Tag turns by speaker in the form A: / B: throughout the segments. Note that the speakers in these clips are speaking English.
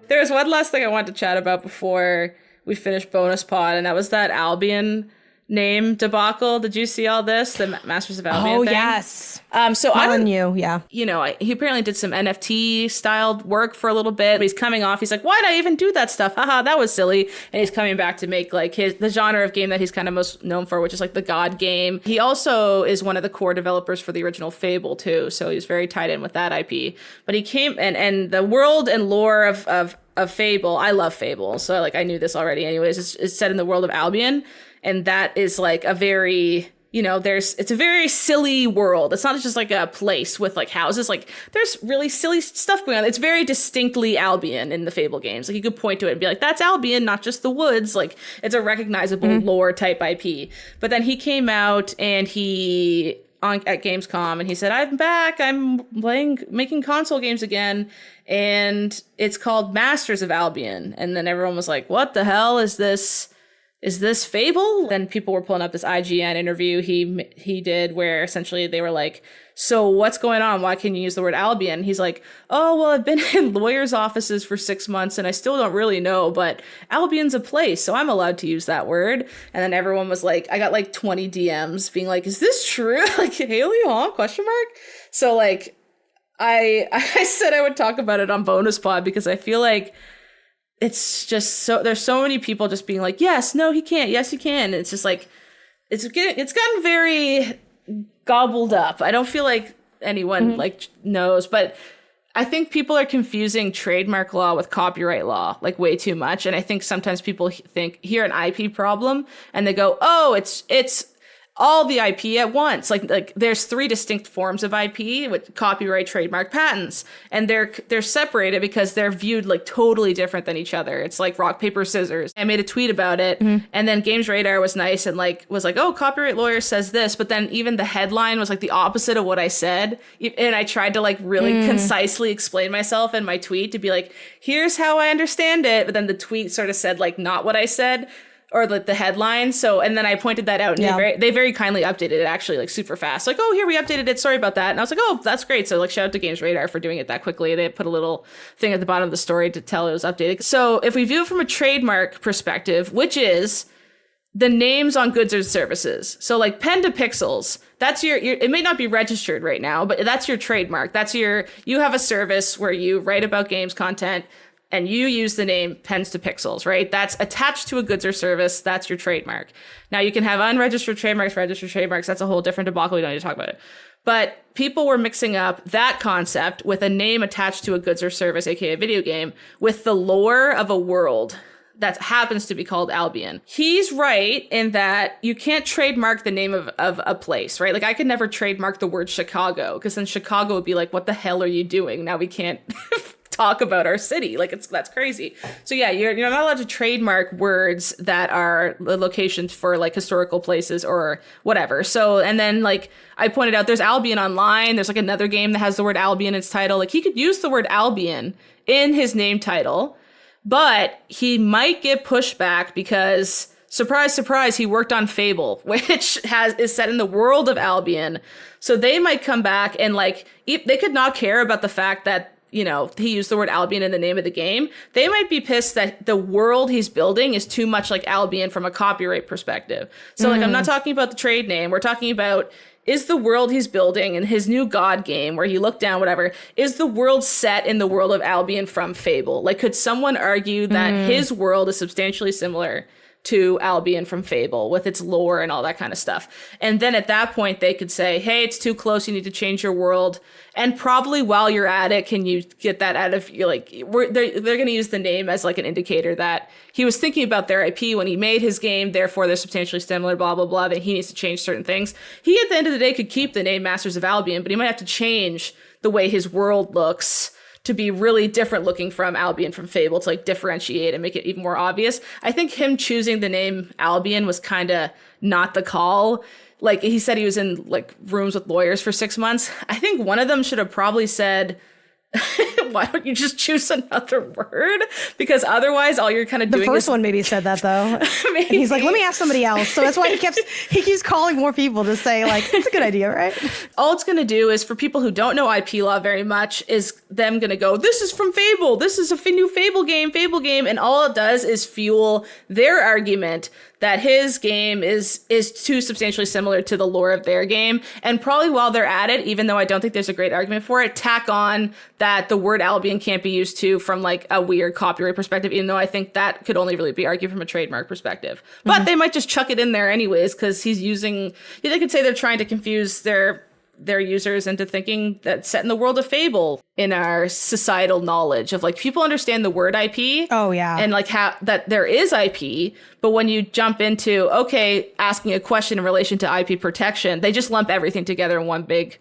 A: There's one last thing I wanted to chat about before we finish bonus pod, and that was that Albion name debacle. Did you see all this? The Masters of Albion thing?
B: Yes.
A: So
B: Molyneux, yeah.
A: You know, he apparently did some NFT styled work for a little bit. But he's coming off. He's like, why did I even do that stuff? Haha, that was silly. And he's coming back to make like the genre of game that he's kind of most known for, which is like the God game. He also is one of the core developers for the original Fable too. So he's very tied in with that IP. But he came and the world and lore of Fable. I love Fable. So like I knew this already anyways. It's set in the world of Albion. And that is like a very, you know, it's a very silly world. It's not just like a place with like houses. Like there's really silly stuff going on. It's very distinctly Albion in the Fable games. Like you could point to it and be like, that's Albion, not just the woods. Like it's a recognizable lore type IP. But then he came out and at Gamescom and he said, I'm back. I'm making console games again. And it's called Masters of Albion. And then everyone was like, what the hell is this? Is this Fable? Then people were pulling up this IGN interview he did where essentially they were like, so what's going on? Why can you use the word Albion? He's like, oh, well, I've been in lawyers' offices for 6 months and I still don't really know, but Albion's a place, so I'm allowed to use that word. And then everyone was like, I got like 20 DMs being like, is this true? Like, Haley, huh? Question mark? So like, I said I would talk about it on Bonus Pod because I feel like it's just there's so many people just being like, yes, no, he can't. Yes, he can. And it's just like, it's gotten very gobbled up. I don't feel like anyone like knows, but I think people are confusing trademark law with copyright law like way too much. And I think sometimes people hear an IP problem and they go, oh, it's all the IP at once. Like there's 3 distinct forms of IP with copyright, trademark, patents, and they're separated because they're viewed like totally different than each other. It's like rock, paper, scissors. I made a tweet about it, and then Games Radar was nice and was like, oh, copyright lawyer says this, but then even the headline was like the opposite of what I said, and I tried to like really concisely explain myself in my tweet to be like, here's how I understand it, but then the tweet sort of said like not what I said. Or the headline. So, and then I pointed that out and they very kindly updated it actually like super fast. Like, oh, here we updated it. Sorry about that. And I was like, oh, that's great. So like shout out to Games Radar for doing it that quickly. They put a little thing at the bottom of the story to tell it was updated. So if we view it from a trademark perspective, which is the names on goods or services. So like pen to pixels, that's your it may not be registered right now, but that's your trademark. You have a service where you write about games content and you use the name Pens to Pixels, right? That's attached to a goods or service. That's your trademark. Now, you can have unregistered trademarks, registered trademarks. That's a whole different debacle. We don't need to talk about it. But people were mixing up that concept with a name attached to a goods or service, aka a video game, with the lore of a world that happens to be called Albion. He's right in that you can't trademark the name of a place, right? Like I could never trademark the word Chicago because then Chicago would be like, what the hell are you doing? Now we can't talk about our city. Like that's crazy. So yeah, you're not allowed to trademark words that are the locations for like historical places or whatever. So, and then like I pointed out, there's Albion Online. There's like another game that has the word Albion in its title. Like he could use the word Albion in his name title, but he might get pushback because surprise, surprise, he worked on Fable, which is set in the world of Albion. So they might come back and like, they could not care about the fact that, you know, he used the word Albion in the name of the game. They might be pissed that the world he's building is too much like Albion from a copyright perspective. So like, I'm not talking about the trade name. We're talking about, is the world he's building in his new God game where he looked down, whatever, is the world set in the world of Albion from Fable? Like, could someone argue that his world is substantially similar to Albion from Fable with its lore and all that kind of stuff? And then at that point, they could say, hey, it's too close. You need to change your world. And probably while you're at it, can you get that out of you? Like, they're going to use the name as like an indicator that he was thinking about their IP when he made his game. Therefore, they're substantially similar, blah, blah, blah. That he needs to change certain things. He, at the end of the day, could keep the name Masters of Albion, but he might have to change the way his world looks to be really different looking from Albion from Fable to like differentiate and make it even more obvious. I think him choosing the name Albion was kind of not the call. Like he said, he was in like rooms with lawyers for 6 months. I think one of them should have probably said, Why don't you just choose another word? Because otherwise all you're kind of doing
B: The first one maybe said that though. And he's like, let me ask somebody else. So that's why he keeps calling more people to say like, it's a good idea, right?
A: All it's going to do is for people who don't know IP law very much is them going to go, this is from Fable. This is a new Fable game. And all it does is fuel their argument that his game is too substantially similar to the lore of their game. And probably while they're at it, even though I don't think there's a great argument for it, tack on that the word Albion can't be used too from like a weird copyright perspective, even though I think that could only really be argued from a trademark perspective. But they might just chuck it in there anyways, because he's using, they could say they're trying to confuse their users into thinking that's set in the world of Fable in our societal knowledge of like people understand the word IP.
B: Oh yeah.
A: And like how that there is IP, but when you jump into, okay, asking a question in relation to IP protection, they just lump everything together in one big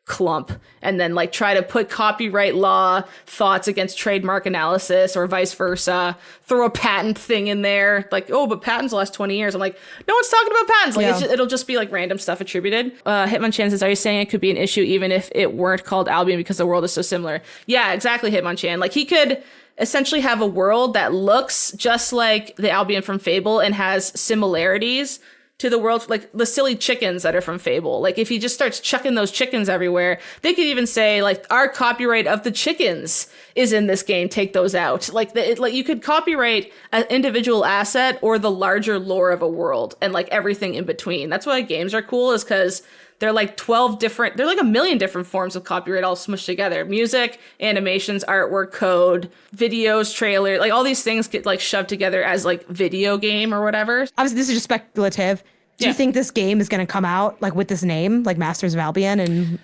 A: clump and then like try to put copyright law thoughts against trademark analysis or vice versa, throw a patent thing in there like, oh, but patents last 20 years. I'm like, no one's talking about patents. Like it'll just be like random stuff attributed. Hitmonchan says, are you saying it could be an issue even if it weren't called Albion because the world is so similar? Yeah, exactly, Hitmonchan. Like he could essentially have a world that looks just like the Albion from Fable and has similarities to the world, like the silly chickens that are from Fable. Like if he just starts chucking those chickens everywhere, they could even say like our copyright of the chickens is in this game. Take those out. Like like you could copyright an individual asset or the larger lore of a world and like everything in between. That's why games are cool, is because they're like 12 different, they're like a million different forms of copyright all smushed together. Music, animations, artwork, code, videos, trailer, like all these things get like shoved together as like video game or whatever.
B: Obviously, this is just speculative. Do you think this game is going to come out like with this name, like Masters of Albion, and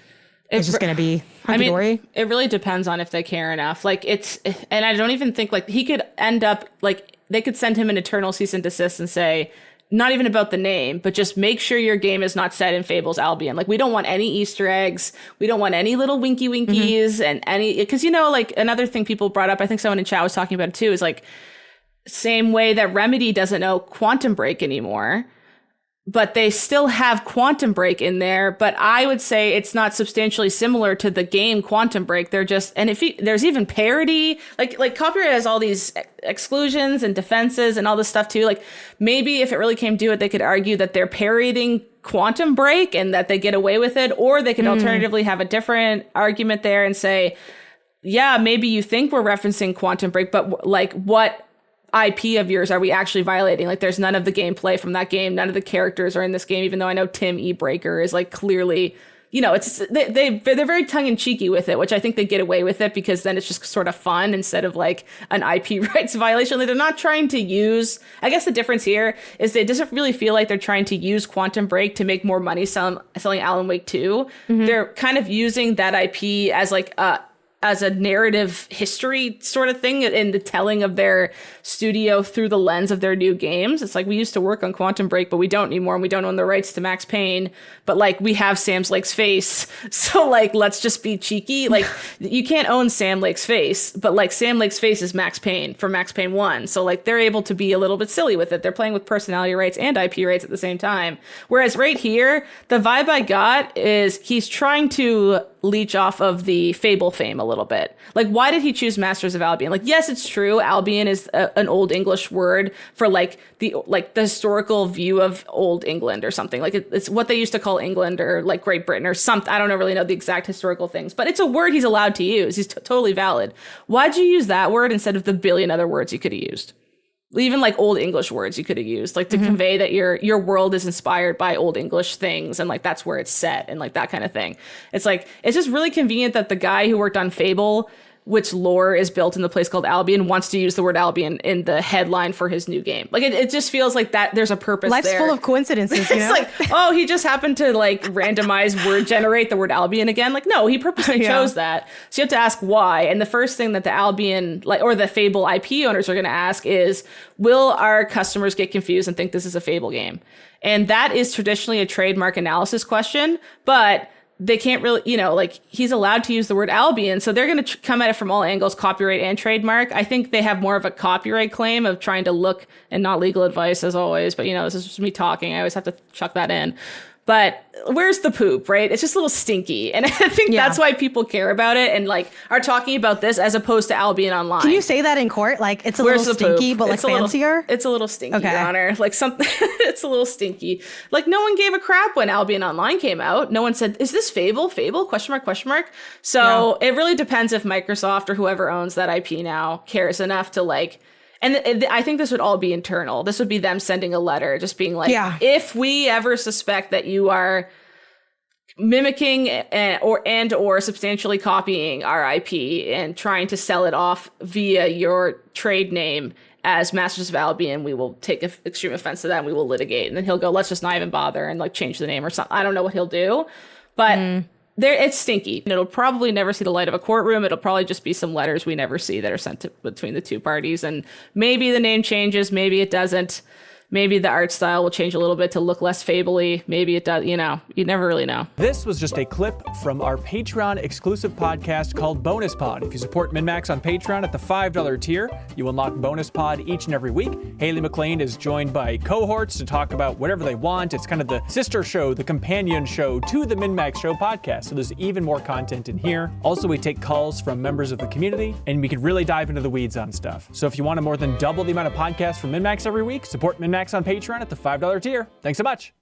B: it's just going to be hunky-dory?
A: I mean, it really depends on if they care enough. Like and I don't even think like he could end up like they could send him an eternal cease and desist and say, not even about the name, but just make sure your game is not set in Fable's Albion. Like, we don't want any Easter eggs. We don't want any little winky winkies and any, because, you know, like another thing people brought up, I think someone in chat was talking about it too, is like same way that Remedy doesn't know Quantum Break anymore, but they still have Quantum Break in there. But I would say it's not substantially similar to the game Quantum Break. They're just, and if there's even parody, like copyright has all these exclusions and defenses and all this stuff too. Like maybe if it really came to it, they could argue that they're parodying Quantum Break and that they get away with it, or they could alternatively have a different argument there and say, yeah, maybe you think we're referencing Quantum Break, but like what IP of yours are we actually violating? Like there's none of the gameplay from that game. None of the characters are in this game, even though I know Tim E. Breaker is like clearly, you know, it's they're very tongue in cheeky with it, which I think they get away with it because then it's just sort of fun instead of like an IP rights violation. Like they're not trying to use, I guess the difference here is it doesn't really feel like they're trying to use Quantum Break to make more money selling Alan Wake 2. They're kind of using that IP as like as a narrative history sort of thing in the telling of their studio through the lens of their new games. It's like, we used to work on Quantum Break, but we don't anymore, and we don't own the rights to Max Payne, but like we have Sam Lake's face. So like, let's just be cheeky. Like you can't own Sam Lake's face, but like Sam Lake's face is Max Payne for Max Payne 1. So like they're able to be a little bit silly with it. They're playing with personality rights and IP rights at the same time. Whereas right here, the vibe I got is he's trying to leech off of the Fable fame a little bit. Like, why did he choose Masters of Albion? Like, yes, it's true. Albion is an old English word for like the historical view of old England or something. Like it's what they used to call England or like Great Britain or something. I don't really know the exact historical things, but it's a word he's allowed to use. He's totally valid. Why'd you use that word instead of the billion other words you could have used? Even like old English words you could have used, like to convey that your world is inspired by old English things and like that's where it's set and like that kind of thing. It's like, it's just really convenient that the guy who worked on Fable, which lore is built in the place called Albion, wants to use the word Albion in the headline for his new game. Like it just feels like that there's a purpose
B: Life's
A: there.
B: Full of coincidences, you know?
A: It's like, oh, he just happened to like randomize word generate the word Albion again. Like, no, he purposely chose that. So you have to ask why. And the first thing that the Albion or the Fable IP owners are going to ask is, will our customers get confused and think this is a Fable game? And that is traditionally a trademark analysis question, but they can't really, you know, like he's allowed to use the word Albion. So they're going to come at it from all angles, copyright and trademark. I think they have more of a copyright claim of trying to look, and not legal advice as always, but you know, this is just me talking. I always have to chuck that in. But where's the poop, right? It's just a little stinky. And I think that's why people care about it and like are talking about this as opposed to Albion Online.
B: Can you say that in court? Like it's a little stinky, but like fancier?
A: It's a little stinky, Your Honor. Like something, it's a little stinky. Like no one gave a crap when Albion Online came out. No one said, is this Fable? Fable? Question mark, question mark. So it really depends if Microsoft or whoever owns that IP now cares enough to like, and I think this would all be internal. This would be them sending a letter, just being like, if we ever suspect that you are mimicking or substantially copying our IP and trying to sell it off via your trade name as Masters of Albion, we will take extreme offense to that and we will litigate. And then he'll go, let's just not even bother and like change the name or something. I don't know what he'll do, but it's stinky. And it'll probably never see the light of a courtroom. It'll probably just be some letters we never see that are sent between the two parties. And maybe the name changes. Maybe it doesn't. Maybe the art style will change a little bit to look less Fable-y. Maybe it does, you never really know.
C: This was just a clip from our Patreon exclusive podcast called Bonus Pod. If you support MinnMax on Patreon at the $5 tier, you unlock Bonus Pod each and every week. Haley McLean is joined by cohorts to talk about whatever they want. It's kind of the sister show, the companion show to the MinnMax Show podcast. So there's even more content in here. Also, we take calls from members of the community and we can really dive into the weeds on stuff. So if you want to more than double the amount of podcasts from MinnMax every week, support MinnMax on Patreon at the $5 tier. Thanks so much.